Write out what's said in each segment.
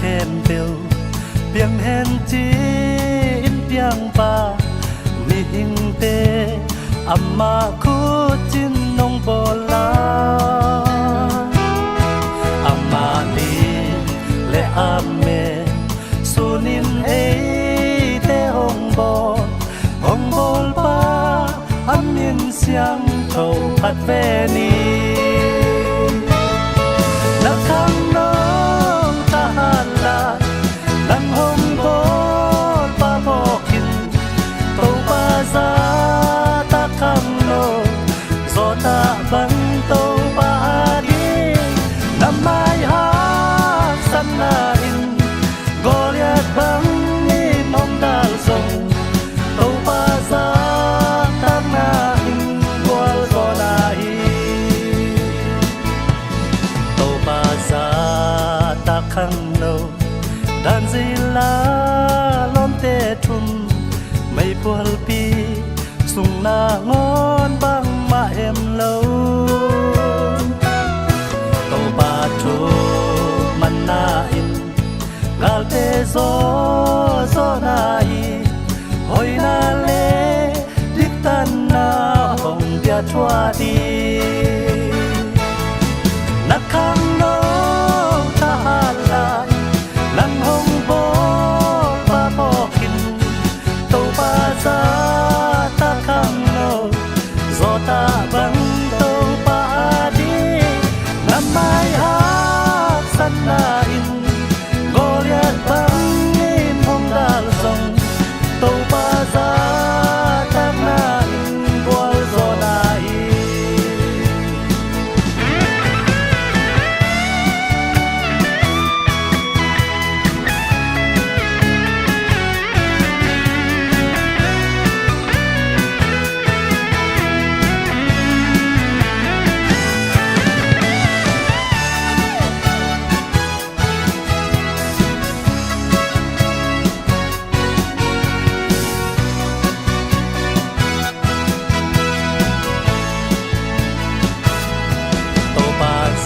khen tiêu biang hen chi in biang pa ni hing te amma khu chin nong bola amma ni le ame sunin ei te hong bol pa amin siang thâu pat ve ni na khang no ta la nang hong bol pa bokin to pa za ta khang no zo ta bang to pa di nam mai ha san na in goliath bang ni nong dal song to pa za ta na in gol zo na hi to pa za ta khang no dan zila lom te thum mai pol pi sung na ngon bang ma em lo to ba chu man na in gal te zo na hi hoi na le dik tan na hong bia chua di na khang no ta la nang hong bo pa bokin to pa za ta khang no zo ta bang to pa di nam mai ha san na in goliath bang in hong dal song to pa za ta na in gol zo na hi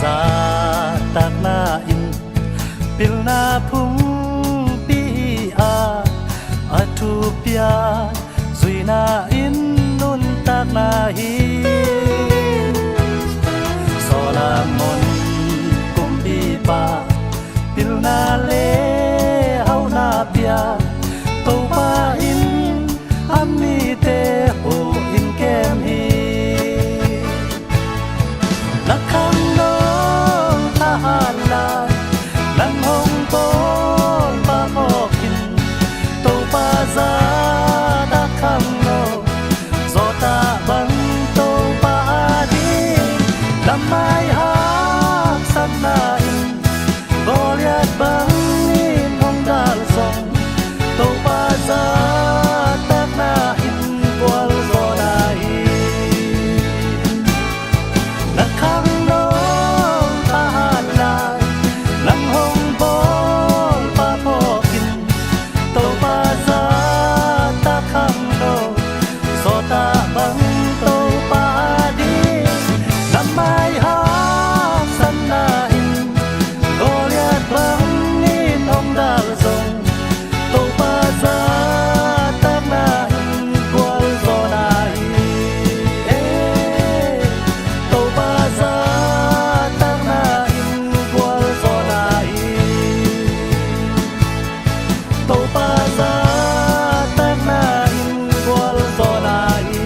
sa tak na in pil na phung pi a atu pia zui na in nun tak na hi solamon kum pi pa pil na le hau na pia to pa in ami te ho in kem hi na khang no ta la nang hong bol pa bokin to pa za ta khang no zo ta bang to pa di lam mai ha san na in goliath bang in hong dal song to pa za ta na in kwal zo na hi na khang no ta la nang hong bol pa bokin to pa za ta khang no zo ta bang to pa di nam mai ha san na in goliath bang in hong dal song to pa za ta na in kwal zo na hi to pa za ta na in kwal zo na hi to pa za ta na in kwal zo na hi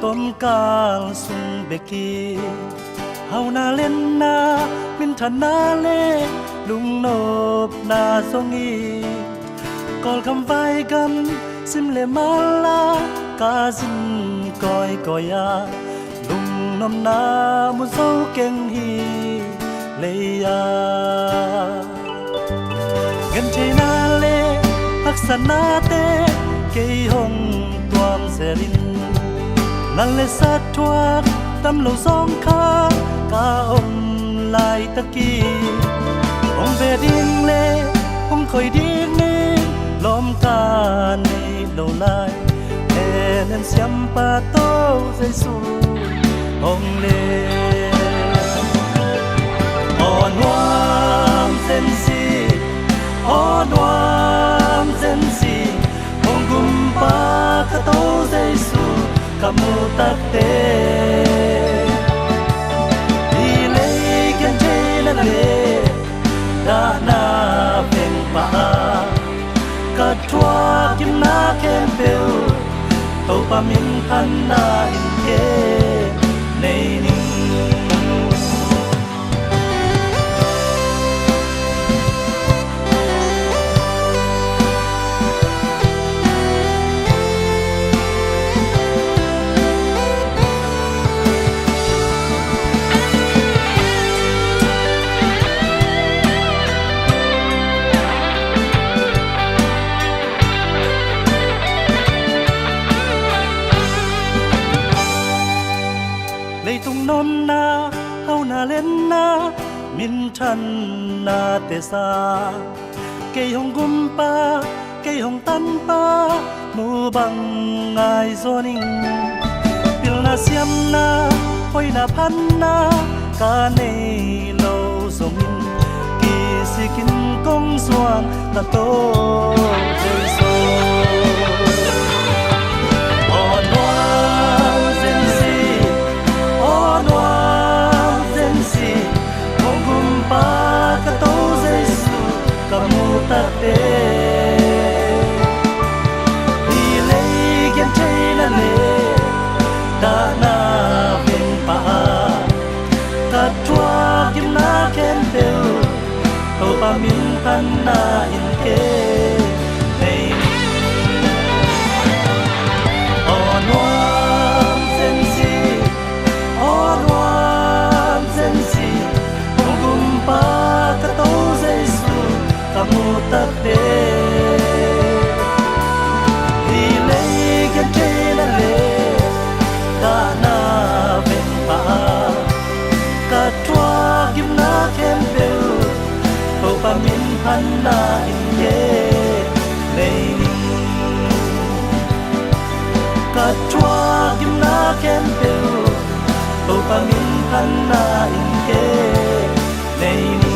tom kal sung beki hau na lên na min thàn na lê lung nộp na songi col cam vai gam sim le mala ca zin coi coi ya lung nom na mu dâu keng hi le ya gần chơi na lê hắc san na te cây hồng toang se rin nan le sát thoa tâm lâu song kha ca ông lại ta ki ông về điên lê ông khơi điên nê lom ca nê lâu lại nên xem pa tô dây su ông lê on wam zen si on wam zen si ông gum pa ka tô dây su kamu tak te đi lấy gen chơi na lê đã na ven pa ka thua kim na kem bêu tàu pa min pan na in ke nei ni non na hau na lên na min than na te sa cây hồng gum pa cây hồng tan pa mu bang ngai zoning pil na siam na hoi na pan na ka nei lo zomin ki sikin kong suan ta to jai so ta te đi lấy gen chơi na lê đã na ven pa ta thua kim na ken bêu tàu pa min pan na in ke nei on one sensi on one sensi gum pa ka tàu dây su kamu tak te đi lấy gen chơi na lê đã na ven pa ka thua kim na kem bêu tàu pa min pan na in ye nei ni ka thua kim na kem bêu tàu pa min pan na in ye nei ni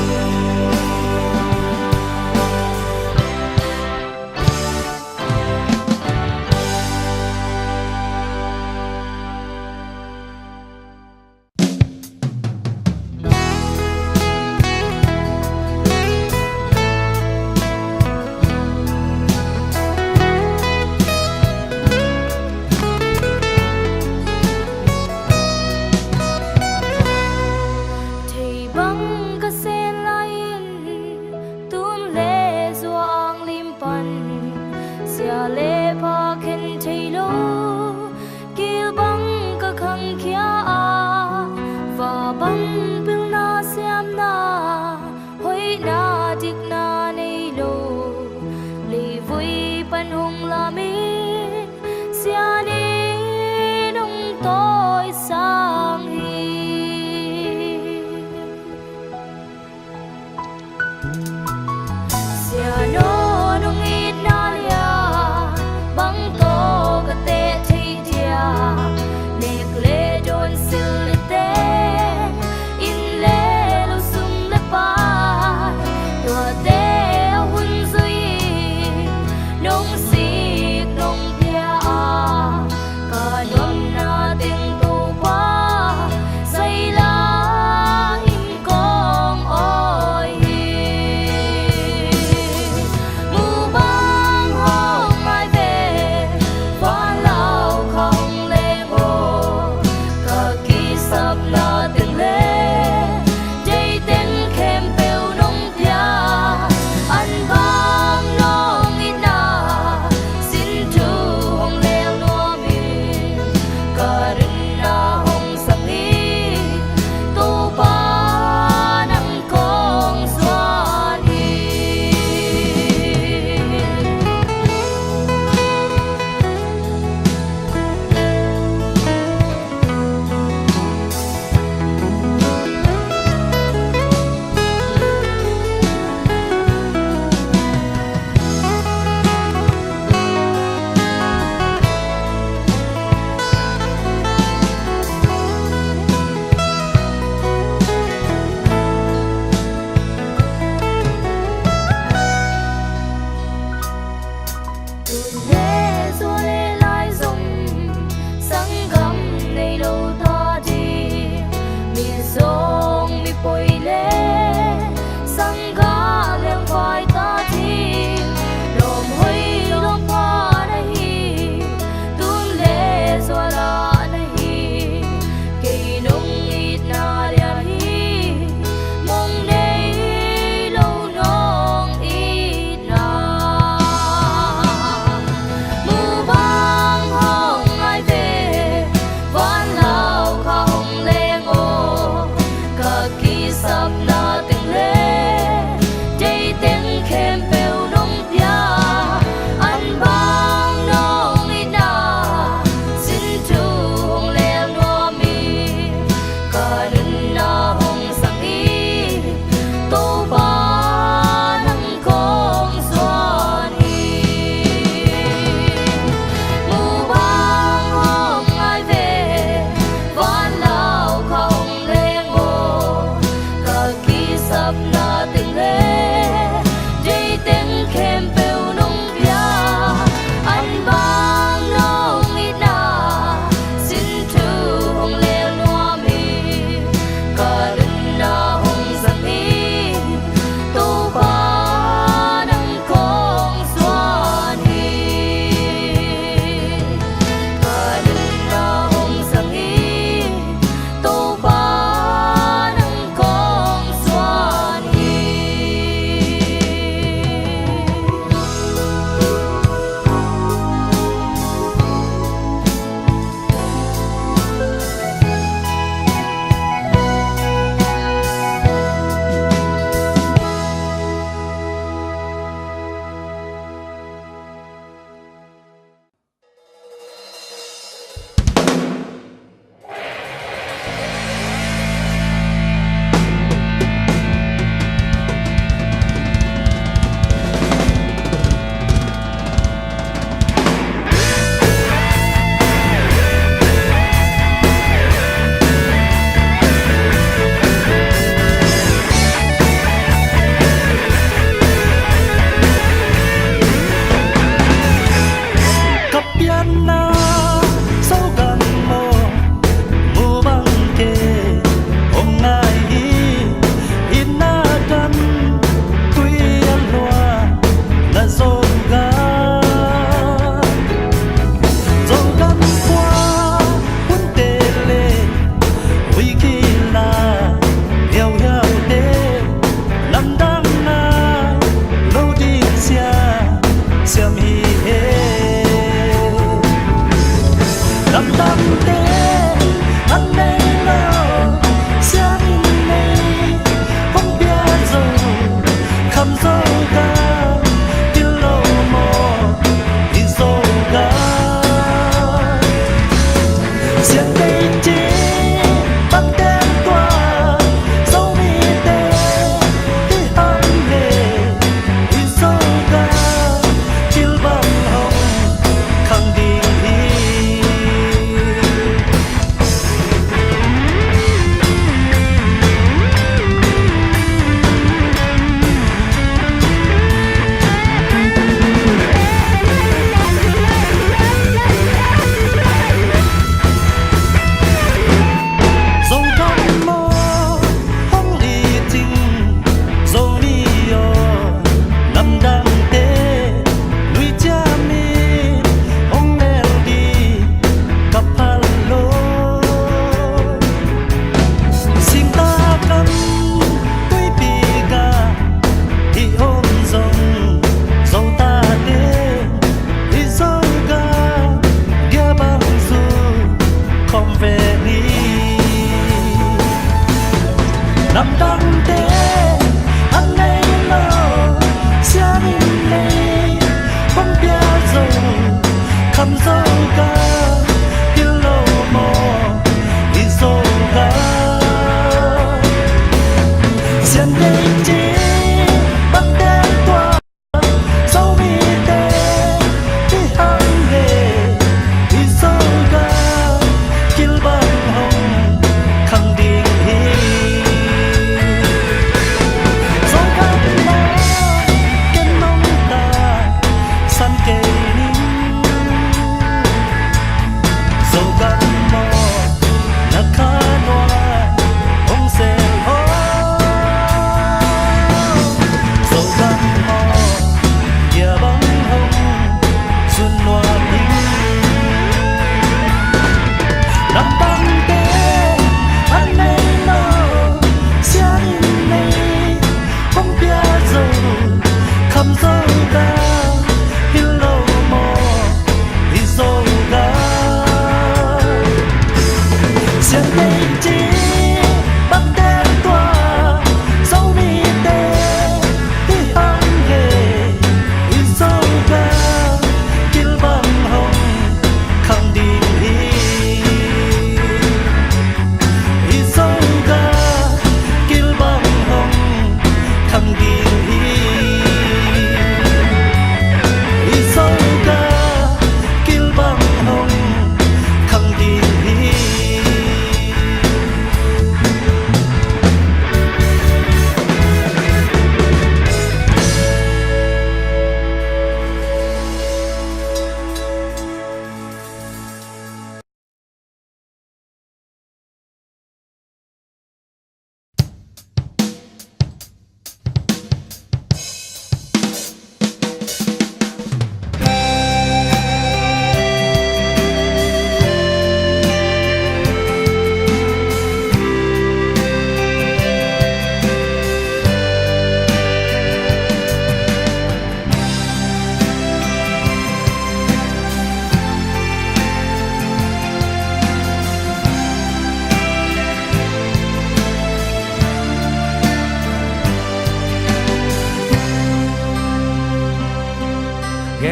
thì băng ca xe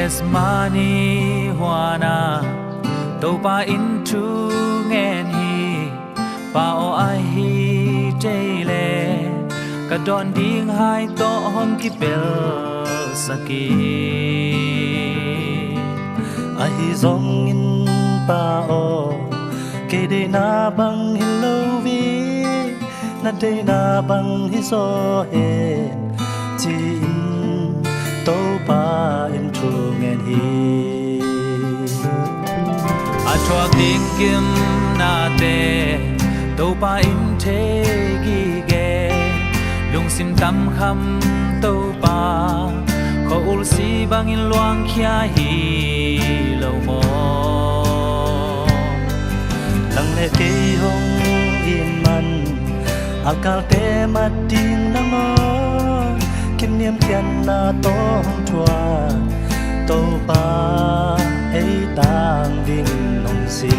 Kesmani Juana Topa into ngen hi Pao ai hi Jale Kadon ding hai to hom ki bel saki Ai zong in pao Ke de na bang hello vi Na de na bang hi so he Chi in to pa in tru ngen hi A chuak ding kim na te Topa in te gi ge Lung sim tam kham Topa Ko ul si bang in luang kia hi lâu mo Lang le ke hong in man Akal te mat ding na mo Kim niam kian na to hong chua To pa ei tang ding nong si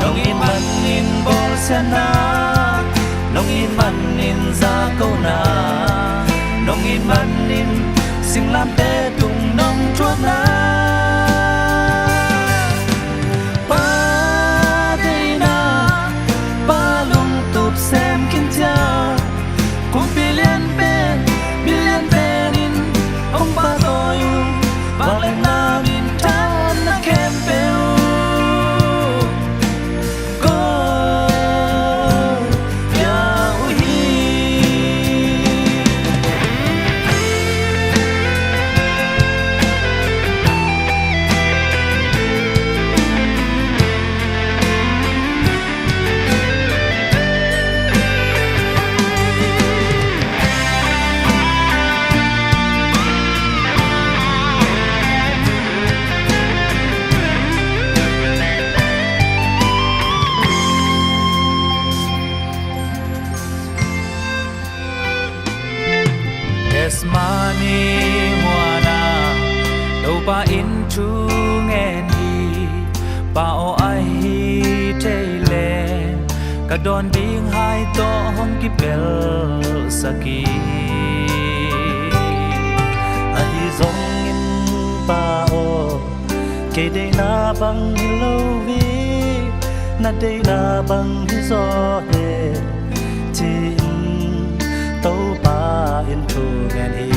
Nong in man in bol sen na Nong in man in za câu na Nong in man in sing lam te tung nong chuột na Pa day na Pa lung tup xem kin cha Kung billion pen in Ông pa tôi Vang lên na min tan na kem beo Go Ya uhi Kesmani Juana Topa in chu ngen hi Pao ai hi Jale Kadon ding hai to hom ki bel saki Ai zong in pao Ke de na bang hello vi Na de na bang hi so he Chi in to pa in tru ngen hi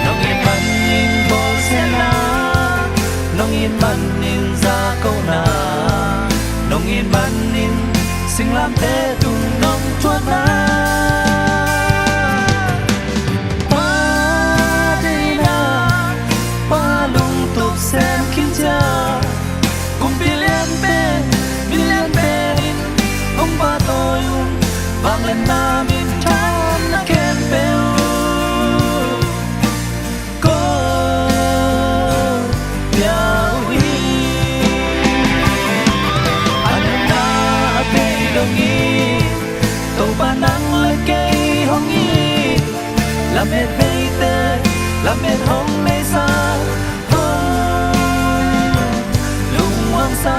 Nong in man in bol sen na Nong in man in za câu na Nong in man in sing lam te tung nong chuột na Pa day na Pa lung tup xem kin cha Kung billion pen in Ông pa tôi Vang lên na min tan na kem beo Go Ya uhi Anh na te dong i Tàu pa nang le cây hong i Làm hết vây tê Làm hết hong mê sa Lung hoang sa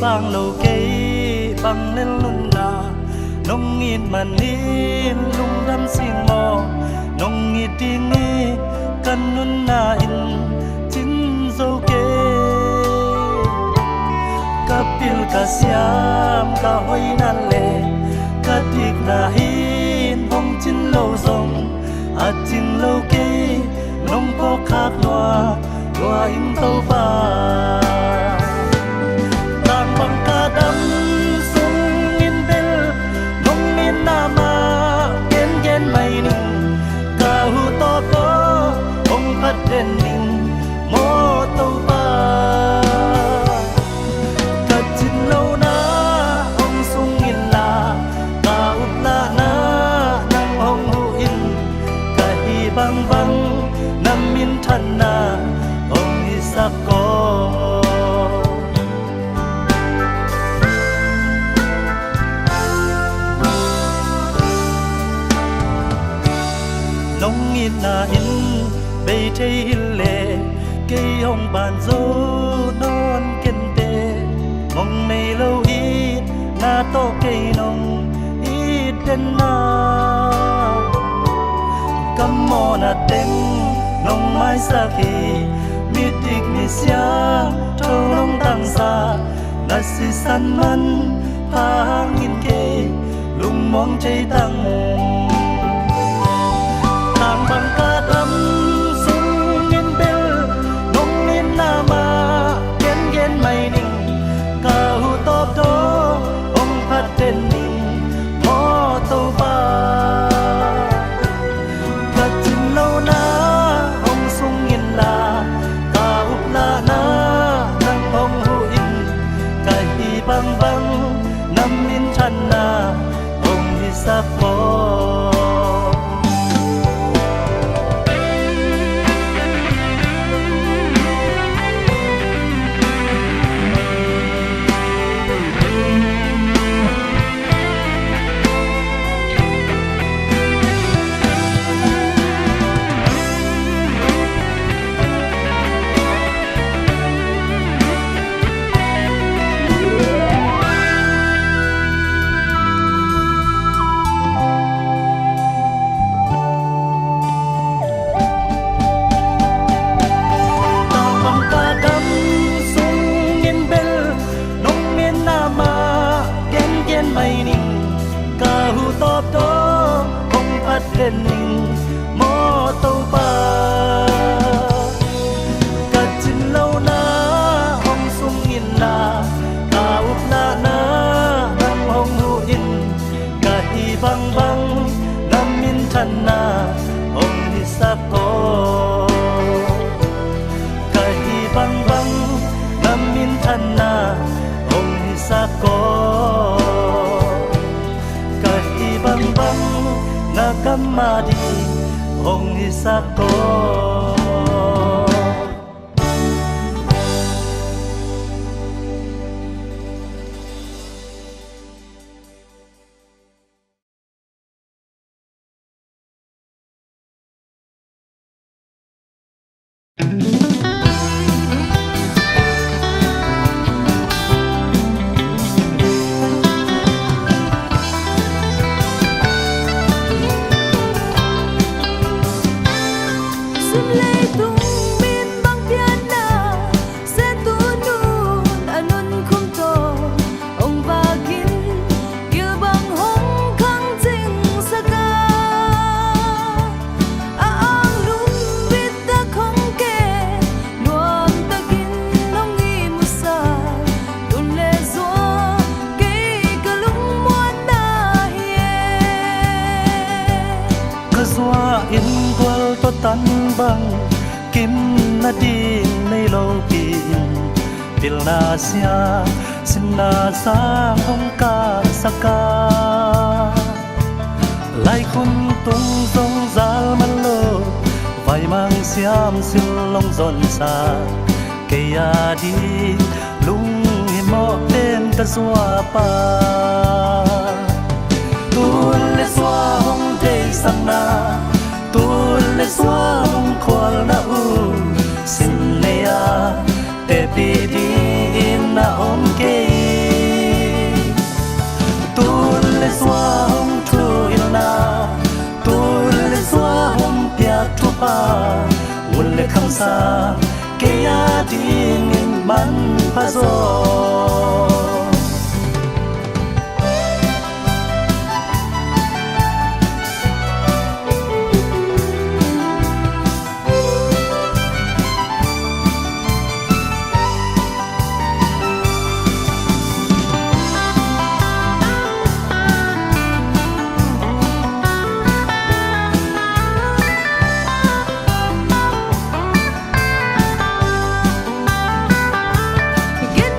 bang lâu cây bang lên lung na nông nghìn mà nín lung đâm xin mò nông nghìn tiếng ni cần nun na in chín dâu kê kapil kasyam ka hoy nan le kadik na hin hong chín lâu rong a chín lâu kê nông có khác loa loa in tâu ba đắm sung in bel nong in na ma gen gen mai nung hồng bàn dâu non kiên tê mong mây lâu ít na to cây nồng ít đến na cắm mò na tên nông mai sa khi mi tik mi sia trâu nông tăng xa na si san man hang in kê lung mong cháy tăng thang bằng ca đắm sung in bel nông in na ma gen gen mai ning ca hu top đó ông phát tên ning mò tô ba ca chim lâu na ông sung in la ca úp la na nang ông hu in ca hi bang bang nam in chan na ông hi sa po lên mô tô ba cả chín lâu na ông sung nghìn na cả úp la na nam hồng hu in cả hi bang bang nam min thân na ông hi sa ko cả hi bang bang nam min thân na ông hi sa ko cả hi bang bang nakamadi ong isa ko tan bang kim na din nei lo kin til na sia sin na sang hong ka saka lai khun tung dong zal man lo vai mang siam sil long zon sa ke ya di lung hi mo ten ta zua pa tu le zua hong de sang na tu le xóa hong khoal na u xin le a te pi di na om ke tu le xóa hong tu il na tu le xóa hong pia tu pa un le kham sa ke a di ngin man pa zo Get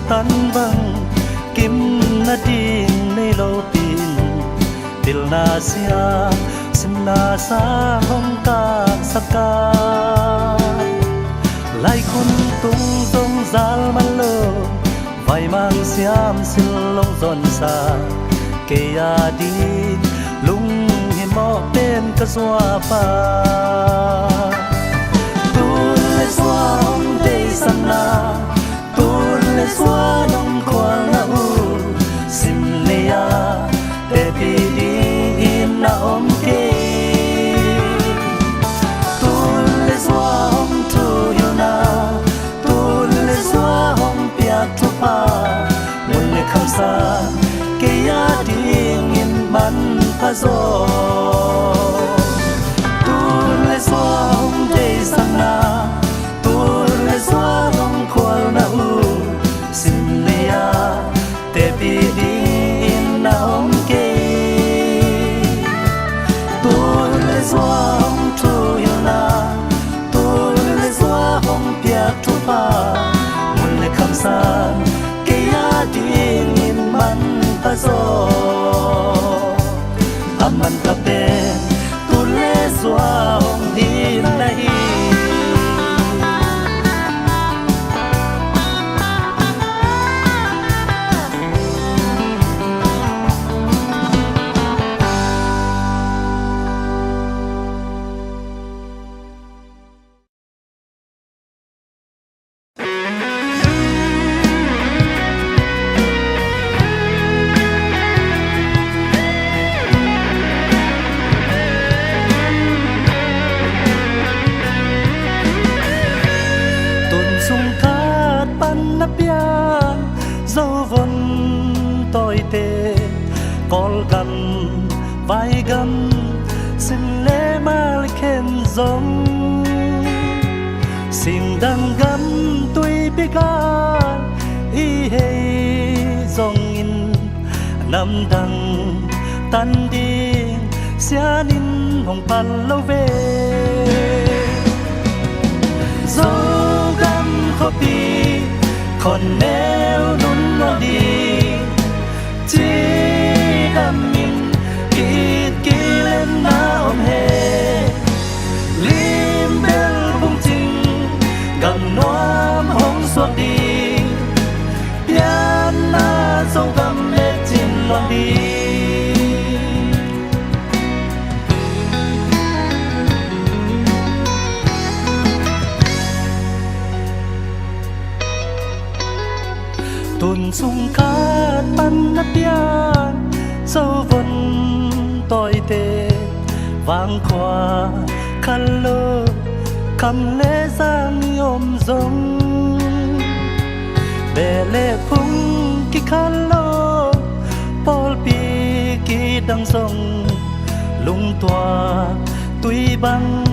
tan bang kim na ding nei lo pin til na sia sim na sa hong ka saka lai kun tung dong zal man lo vai mang siam sil long zon sa ke ya di lung hi mo pen ka zwa pa tu le zwa hong dei san na tu le zwa nong kwa na u sim le ya te pi di in na om ke tu le zwa hong tu yo na tu le zwa hong pia tu pa mun le kham sa ke ya ding in man pa zo tu le zwa hong dei san na tu le zwa hong kwal na u sim le ya te pi di in na om ke tu le zwa hong tu yo na tu le zwa hong pia tu pa mun le kham sa ke ya ding in man pa zo aman ka pe tu le zwa hong din na hi col gần vai gầm xin lẽ mà khen giống xin đằng gầm tuy biết ca y hay dòng in năm đằng tan đi xia nín hồng pan lâu về dấu gầm khó đi còn nếu nún nó đi chỉ đam mình kít kí lên na ôm hè lim bel bung chinh cầm noam hong suốt đi piano dâu gầm lê chín lòng đi tuần sung cát ban nát biang sâu vun tôi tê vang qua khăn lơ cầm lê giang ôm giống bè lê phung ki khăn lơ pol pi ki đăng sông lung toa tuy băng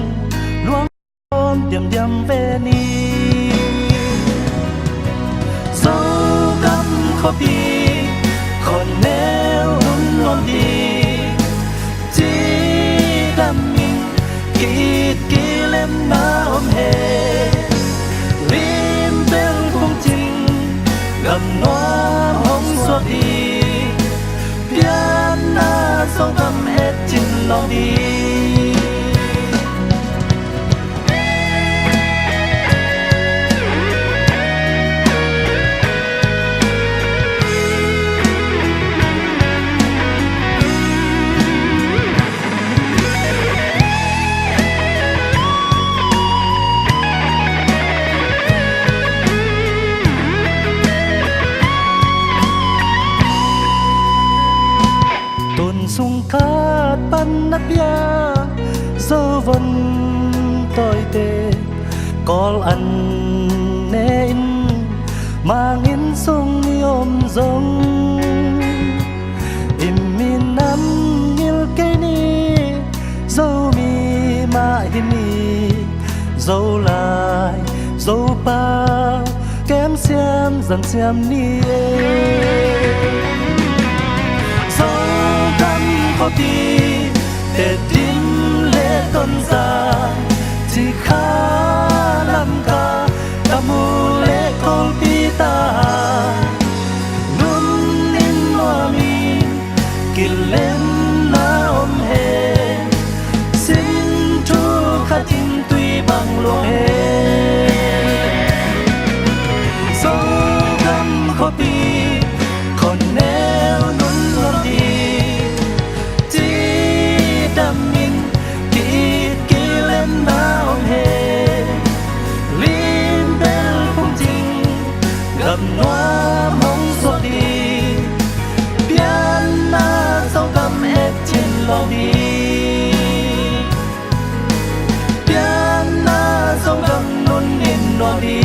luang ôm điểm điểm về ni khó đi còn nếu hôn luôn đi chỉ đam mình kít kí lên na ôm hè lim bel bung chinh gần noa hong suốt đi piano sâu gầm hết chín lòng đi sung cát ban nát bia dâu vân tôi tê col ăn nè in mang in sung ôm giống im min năm mil cây ni dâu mi ma hin ni dâu lại dâu pa kém xem dần xem ni khó đi để tin lễ tôn gia chỉ khá làm ca ta mu lễ con pi ta กินเล่นน้ำเฮสิ้นทุกขทิ้งตุยบังลวงเฮโซกำขอปีคนแนวนุ่นลมดีจีดำมินกีดกินเล่นน้ำเฮลินเบลคงจริงกับนัวมงสวดีเพียนนาเศร้ากำเอ็ดชินลองดีเพียนนาเศร้ากำนุ่นนินนวดี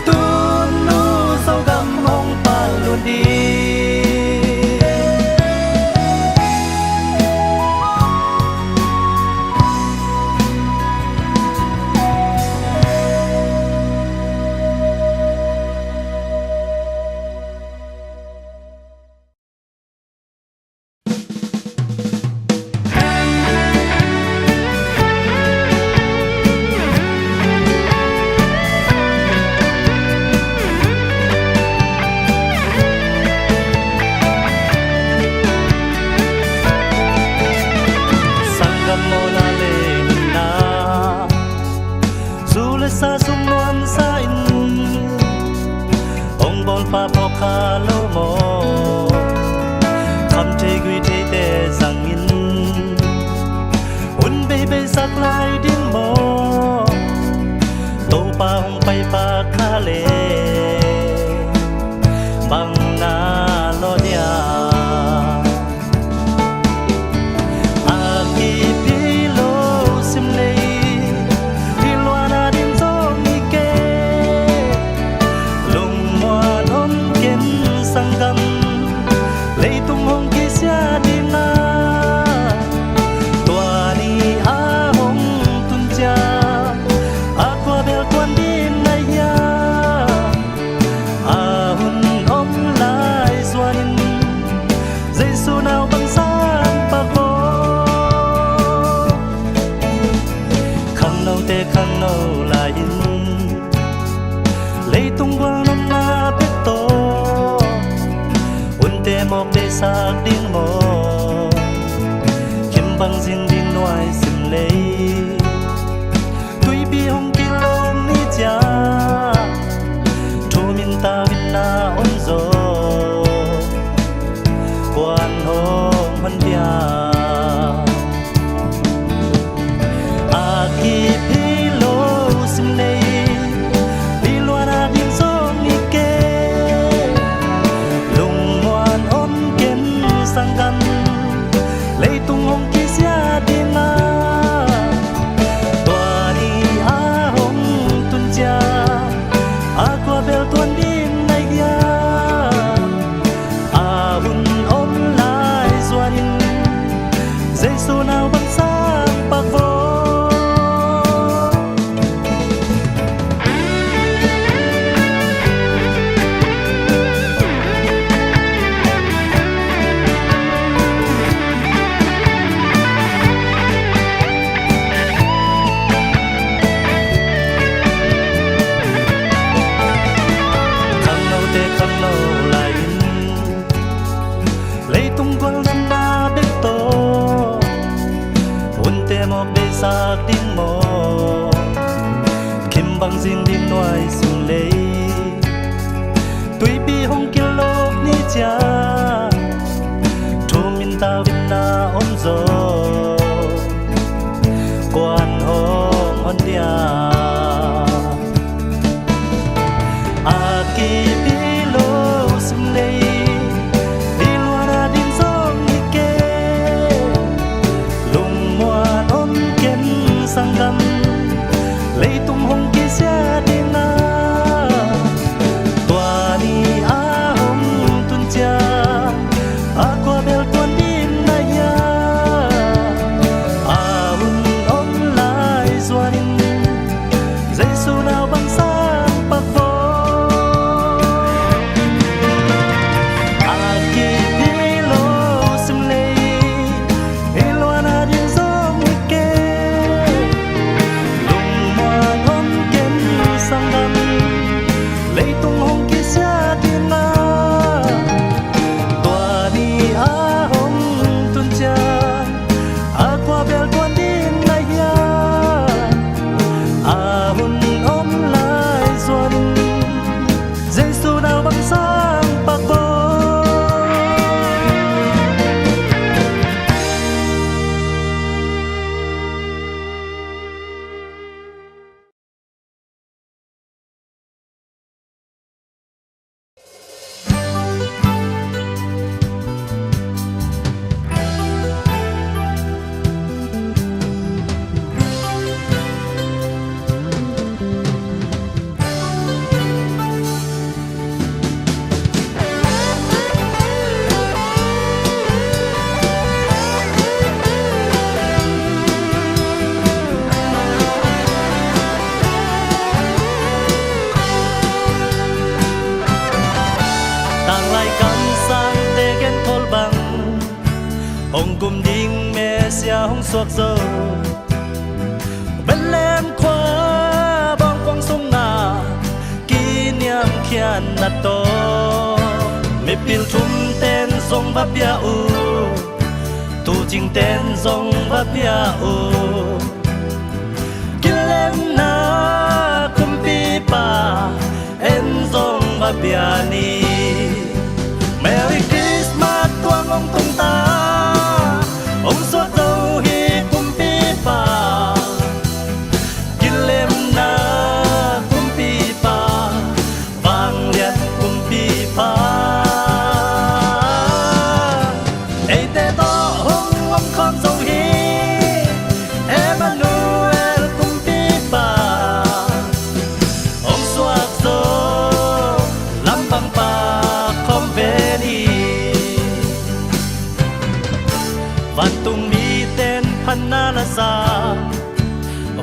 ตุนนูเศร้ากำหงปาลุนดีsa sung nuan sa in ong bon pa po kha lo mo kham te gui te te sang in un be be sak lai din mo to pa hong pai pa kha le bang na lo dia khăn nâu là in lấy tung quang năm na biết to un te mọc để sạc điên mò kiếm bằng riêng điên ngoài sim lấy tuy bi hong kia lom ni cha thu min ta vin na ôn gió quan hong hân bia sak din mo kim bang jing din noi sung lei tui bi hong kil lok ni cha thu min ta vin na om zo quan hong on dia a ki bi lo sung lei sangam lấy tung hong kia xe đi na tua ni a hong tuân cha hồng cùng đinh mẹ xia hồng suộc dâu bên lem khoa bong quang sông ngà kỷ niệm khian nát to mẹ pil thum tên sông và bia u tu chinh tên sông và bia u kilem na kumpi pa en sông và bia ni Merry Christmas tuang ông tung ta ông suốt dâu hi kumpi pa kilem na kumpi pa vang liệt kumpi pa ei te to hong ông con dâu hi Emmanuel kumpi pa ông suốt dâu lam bang pa không về đi và tung mi tên pan na na sa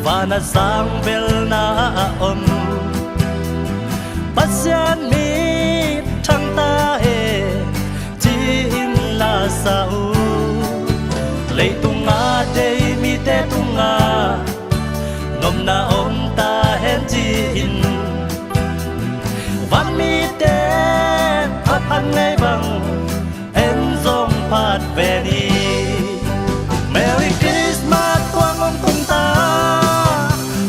và na sang vel na om pasian mi thang ta e chi in la sa u lei tung a dei mi te tung a ngom na om ta hen chi in và mi tên phát pan ngay bằng en zong phát về đi Merry Christmas tuang ông tung ta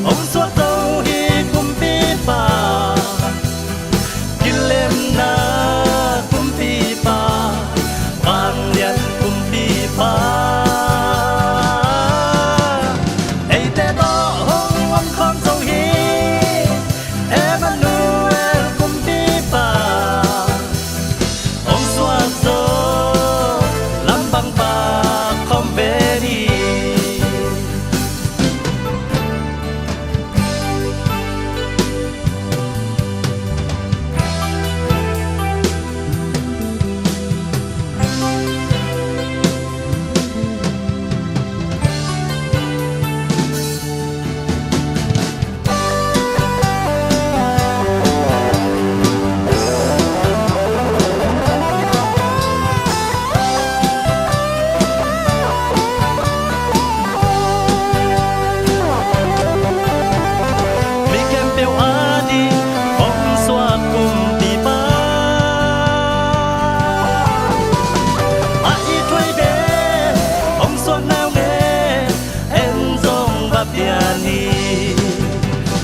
ông suốt dâu hi kumpi pa kilem na kumpi pa vang lian kumpi pa ei te to hong ông con dâu hi Emmanuel kumpi pa ông suốt dâu lam bang pa không về đi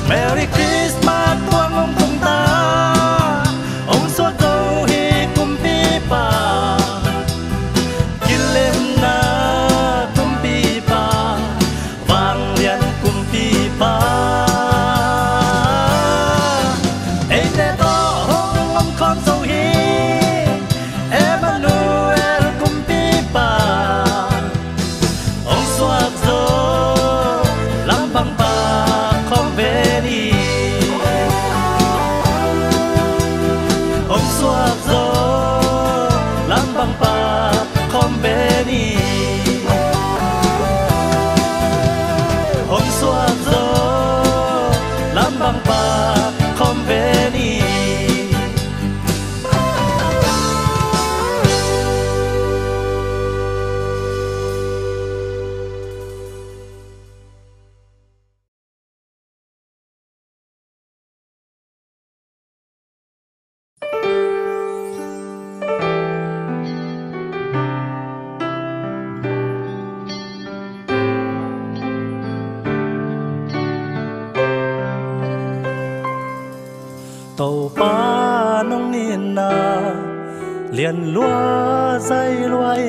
Merry Christmas tuang ông tung ta ông suốt dâu hi kumpi pa kilem na kumpi pa vang lian kumpi pa ei te to hong ông con dâu hi Emmanuel kumpi pa ông suốt dâu lam bang pa không về đi ông suốt dâu lam bang pa không về đi ông suốt dâu lam bang pa không về đi tàu pa nông niên na liền lúa dây loay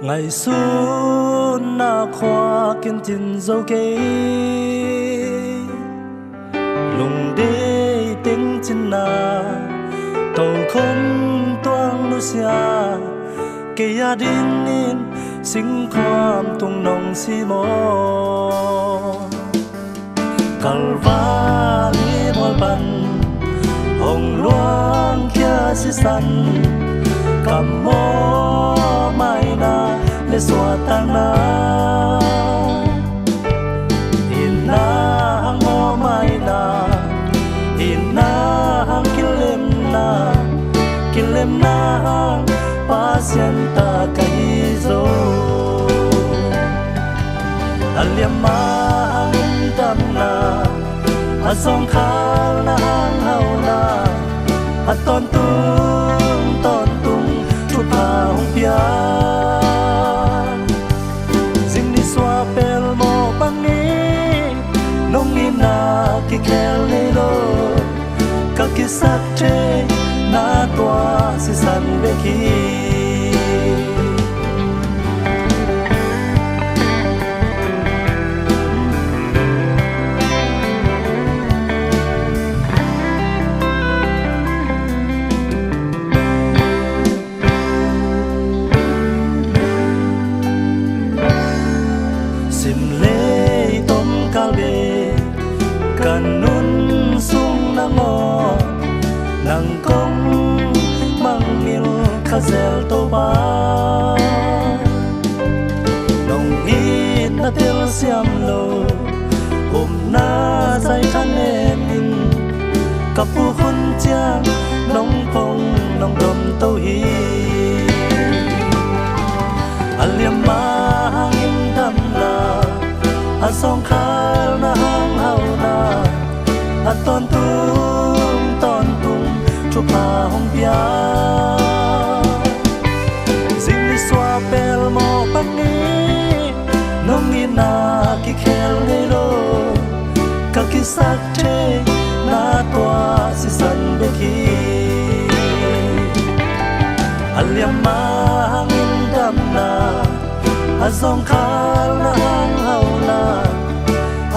ngày xuân na khoa kiên tin dâu kê lùng đê tiếng chân na tàu không toang lu xia kê gia đình nín sinh khoam tung nông xi mô Calvary mol ban hồng luang kia si san cầm mô mai na le xóa tang na in na hang mô mai na in na hang kilem na hang pasienta kaizo alia mang tam na asong khal na hang hau na aton tung chu pa hong pia jing ni swa pel mo bang ni nong ni na ki kel ni lo ka ki sak che na tua si san be ki kanun sung na ngo nang kong mang mil khazel to ba nong hit na tel siam lo na sai khan em in kapu khun chiang nong phong nong dom to hi aliam ma hangin dam la asong khal na hang hau na aton tung chu pa hong pia jing ni swa pel mo bang ni nong ni na ki khel ni lo ka ki sak che na tua si san be ki aliam ma hangin dam na asong khal na hang hau na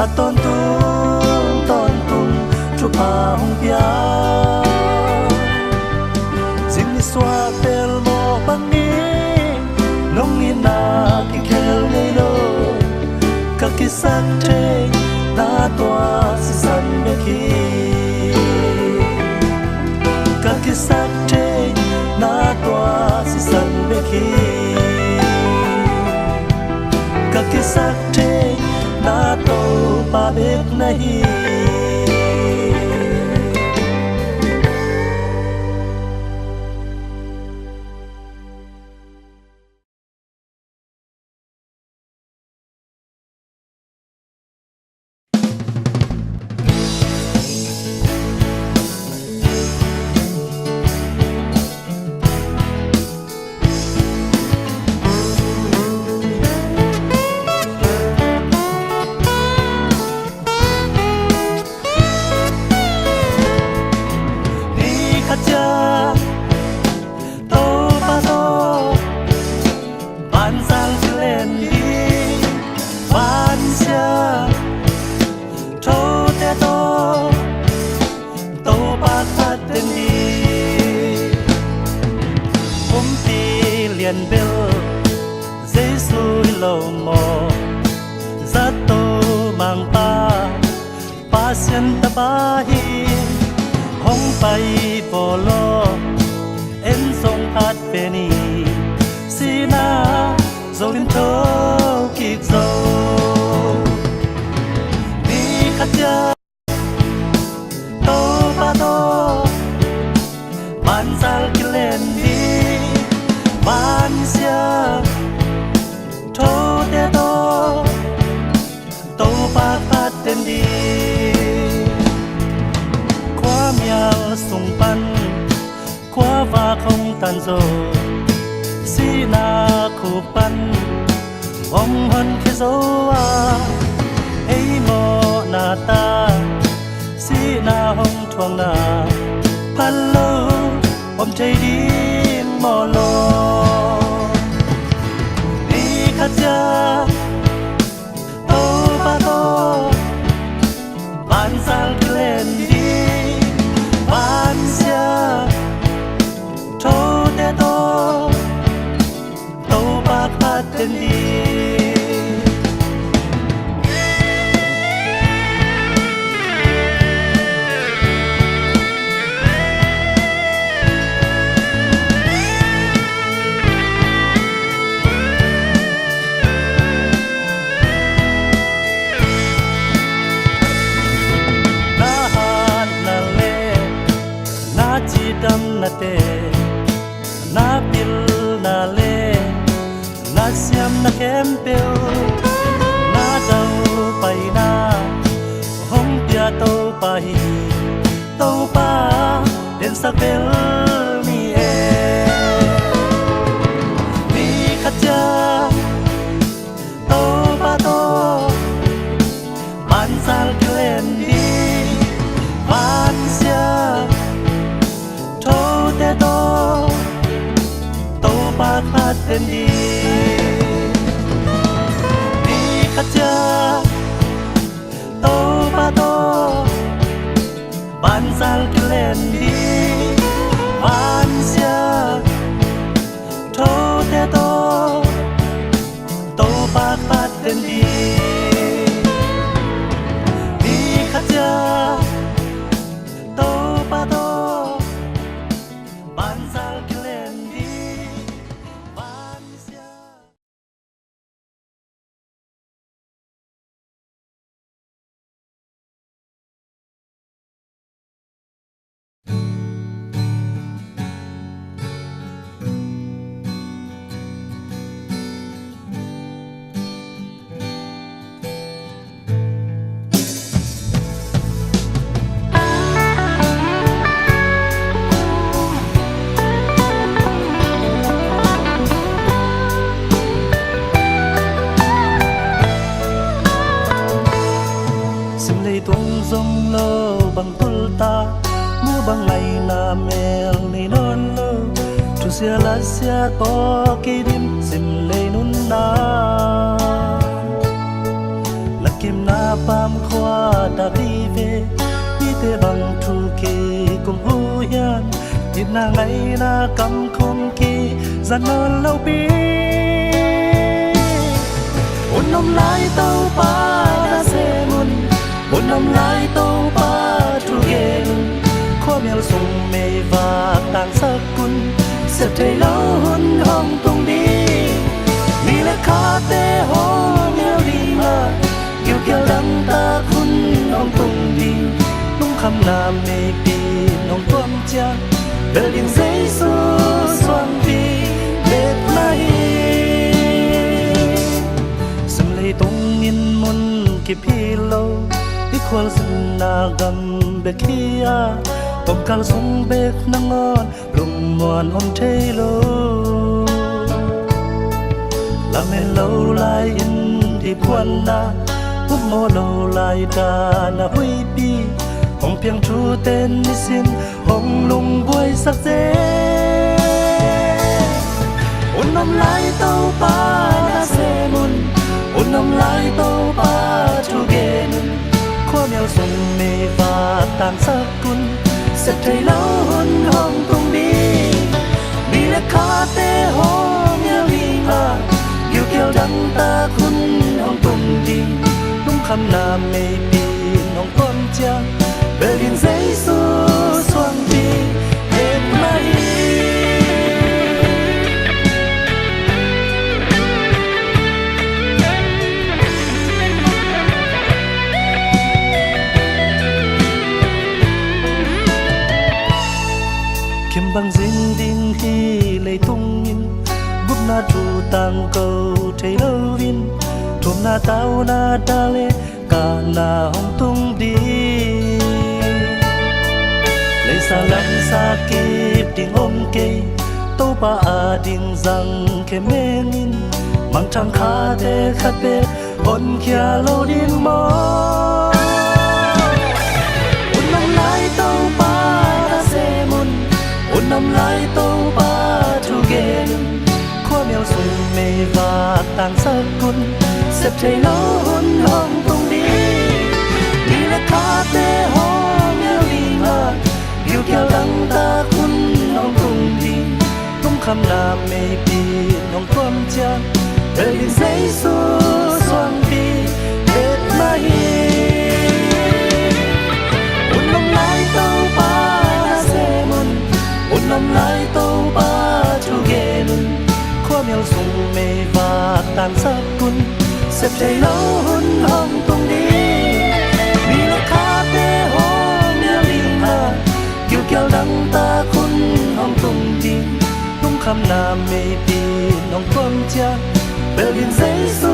aton tung chu pa hong pia jing ni swa pel mo bang ni nong ni na ki khel ni lo ka ki sak che na tua si san be ki ka ki sak che na tua si san be ki ka ki sak che na to pa bek nahi bel Giêsu lâu mò rất tô mang pa xiên ta ba hi hong bay bò lo em sông hát về ni sina dầu lên thâu kịp dầu đi khát cha tô ba tô ban zal kia lên đi ban sia thô te tô tô ba phát tên đi qua miao sung pan qua và không tàn dầu si na khu pan vòng hơn khi dấu à ấy mò na ta si na hong thuang na pan lâu om chạy đi mò lo đi khát cha tô ba tô ban sang lên đi ban sia thô te tô tô ba khát tên đi dam na te na pil na le na siam na kempel na da sắc bel mi e mi khát cha tô ba tô ban sal klen đi ban sia thô te tô tô ba khát tên đi mi khát cha tô ba tô ban sal klen đi ban sia thô te tô tô ba khát tên đi mi khát cha tô ba tô ban sal klen đi ban sia tung rong lơ bằng tulta mua bằng ngày na mel ni non lơ tu sia la sia to ki dim sim le nun na la kim na pam khwa da vi ve ni te bằng thu ki kum hu yan ni na ngày na kam khom ki gian non lâu bi un nom lai tau pa na se mun một năm lại tàu ba thu ghen khoa mèo sung mê và tàng sắc cun sẽ thấy lâu hơn hồng tung đi mi là khá tê hô mèo đi mà kêu kêu đắng ta khun hồng tung đi nung khăm na mê pi nông tuâm cha về liền giấy su xoan đi đẹp mai sum lê tung in mun kịp hi lâu khol sin na gam be kia tom kal sung be nangon lung muan om thei lo la me lo lai in di kwan na up mo lo lai ta na hui pi hong piang thu ten ni sin hong lung buai sak je un nom lai tau pa na se mun un nom lai tau pa thu gen khoa mèo sung mê và tàn sắc cun sẽ thấy lâu hơn hồng tung đi vì là khá tê hô mèo đi mà kêu kêu đắng ta khun hồng tung đi đúng khăm na mê pi nông con cha về liền giấy su xoan đi hết mai bằng dinh đinh khi lấy tung in bút na tru tang câu thấy lâu vin thôm na tao na ta lê cả na hồng tung đi lấy xa lắm xa kịp tiếng ôm kê tô ba à đình rằng kê mê nghìn mang trăng khá thế khát bê hôn kia lâu điên mơ un năm lại tô ba đã xe môn un năm lại tô ba thu ghen khoa mèo sung mê và tàng sắc cun xếp thấy lâu hôn hồng tung đi đi là khá tê hô mèo đi mà yêu kêu đắng ta khun hồng tung đi tung khăm na mê pi nông tuâm cha đời liền giấy su xoan đi hết mai un năm lại tô ba đã xe môn un năm lại tô ba thu ghen khoa mèo sung mê và tàn sắc cun xếp thấy lâu hôn hồng tung đi vì là khá tê hô mèo đi mà kêu kêu đắng ta khun hồng tung đi tung khăm na mê pi nông tuâm cha về liền giấy su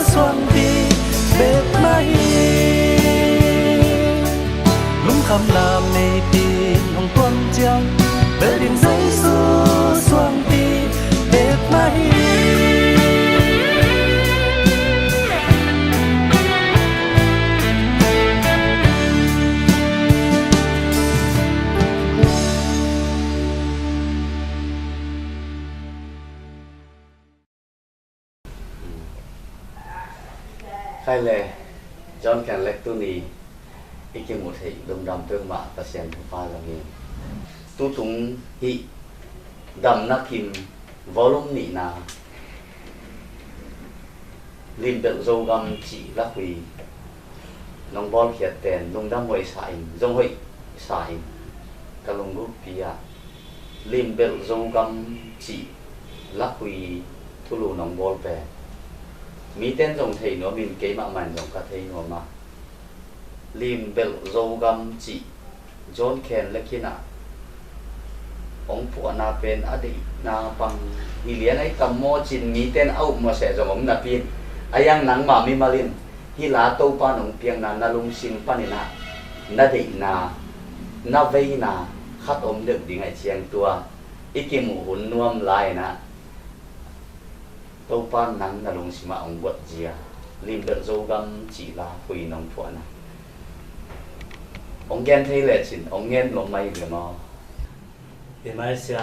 xoan đi bếp mai lung khăm na mê pi nông tuâm chăng về điện giấy xua xuông ti đẹp mai khai lệ John can lek tu ni iki một thị đồng đầm tương mạ ta xem pha là nghe tu tung hi đầm na kim volume nị na lim bel dâu gam chỉ là quỳ nông bol khiết tiền nông đam hội sai dông hội sai cả lông group pia lim bel dâu gam chỉ là quỳ thu lù nông bol về mi tên dòng thầy nó mình kế mạng màn dòng cả thầy nó mà lim bel dâu gam chỉ John Ken là kia nào ông phụ na pen adi na pang hilian ay kamo chin mi tên au mà sẽ dòng ông na pin ayang nang mà mi malin hila to pa nong piang na nalung sing panina na de na vei na khát om được đi ngày chiang tua ikim hun nuam lai na to pa nang nalung sima ông bot jia lim bel dâu gam chỉ là quỳ nong phụ na ông gen thấy lệ chin ông gen lo mai le ma để mai xia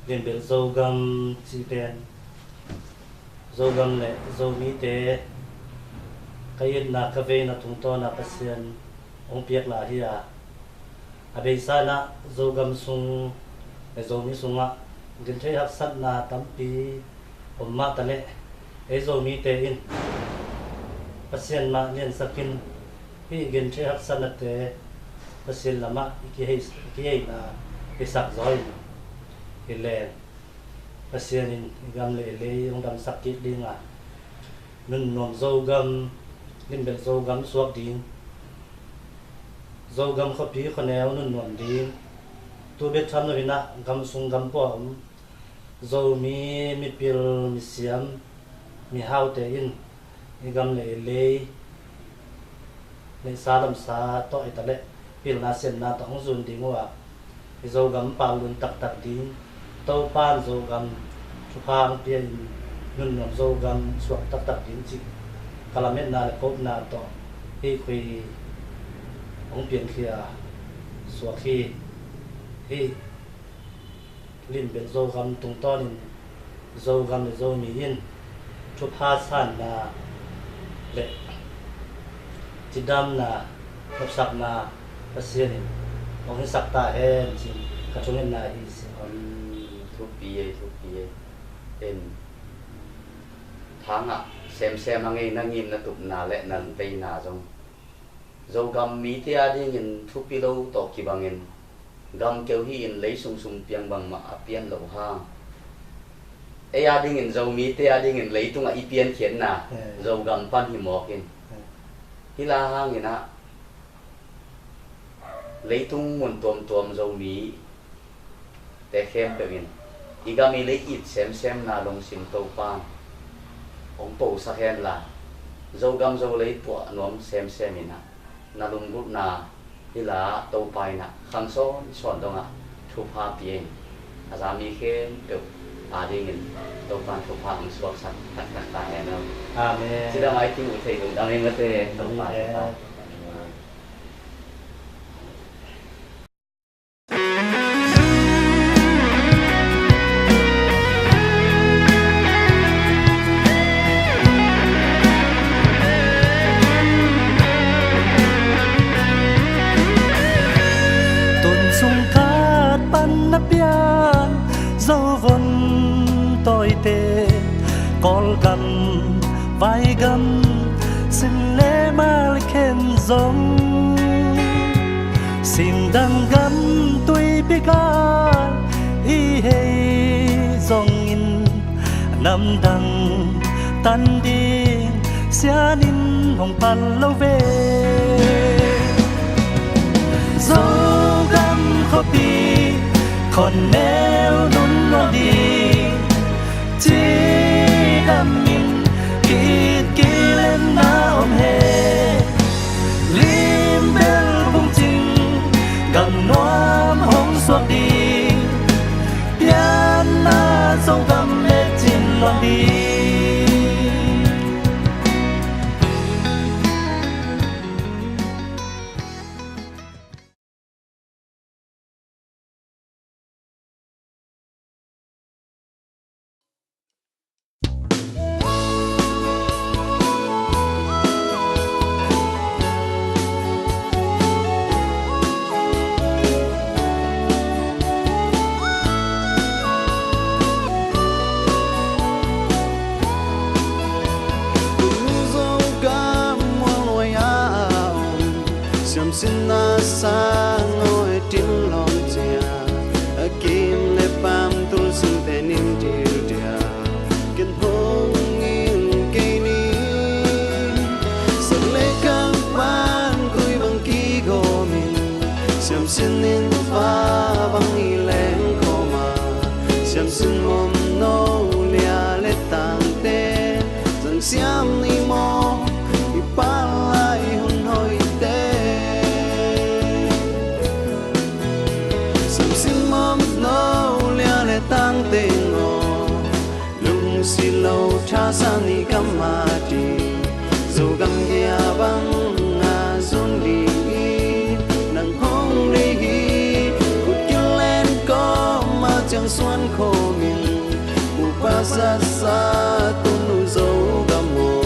liền biểu dâu gam chi pen dâu gam lệ dâu mi tế cái yên na cà phê na tung to na pasian ông biết là hi à bây giờ na dâu gam sung dâu mi sung á gần thấy hấp sát na tắm pi ông mát tane dâu mi tế in pasian ma liền sakin hi gần thấy hấp sát na tế pasian lama cái na cái sạc giỏi cái lệ pasian in gam lệ ông đam sắc kít đi ngà nên nôm dâu gam nên bel dâu gam suak đi dâu gam khó phí khó neo nên nôm đi tu biết chăm rồi na gam sung gam po dâu mi pil mi siam mi hao te in gam lệ sa lam sa to ai ta lệ pil na sen na to ông zun đi ngwa dâu gam pa luôn tak đi tàu pan dâu gam chụp hàng tiền nun nằm dâu gam suak tak đi chỉ kalamet na cốp na to hi khui ông tiền kia suak hi linh bên dâu gam tung to nên dâu gam là dâu mi in chụp ha san na lệ chỉ đam na ngập sập na pasian ông sắp ta hen chỉ các chúng em này thuốc bia em tháng à xem mà nghe năng nhìn là tụt nà lệ nần tây nà giống dâu gam mí tia đi nhìn thuốc bia lâu tổ kỳ bằng nhìn gam kêu hi lấy sung piang bằng mà pian lẩu hang ai đi nhìn dâu mí tia đi nhìn lấy tung ai pian khiển nà dâu gam pan hi mọc hin hi la hang nhìn à lấy tung muốn tuom dâu mí để khem về mình igami lấy ít xem na long sim tàu pan ông bầu sa hen là dâu gam dâu lấy bọ nóm xem mình na lung group na hi là tàu pai na khang so son dong à thu pa pieng azami khem được đi nghìn tàu pan thu pa ang suak sat ta hen no amen chỉ là mai tin một thầy đúng đang em ngất tàu pai dâu vân tôi tê con gầm vai gầm xin lẽ mà khen giống xin đăng gầm tôi biết ca y hay dòng in năm đằng tan đi xia nín hồng pan lâu về dâu gầm khó bị còn nếu đúng nó đi chỉ đam mình kít lên na ôm hè lim bel bung chinh gần nó cha sang ni kamati dù gam gia bang nga zun đi nang hong đi cút kia lên có mà chẳng xuân khô mình upa sa sa tu nu dấu gam mồ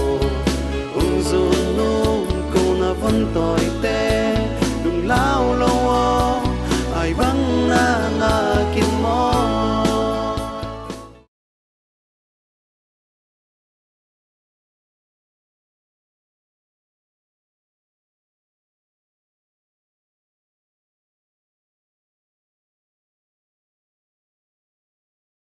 ung zun nu cô na vẫn tội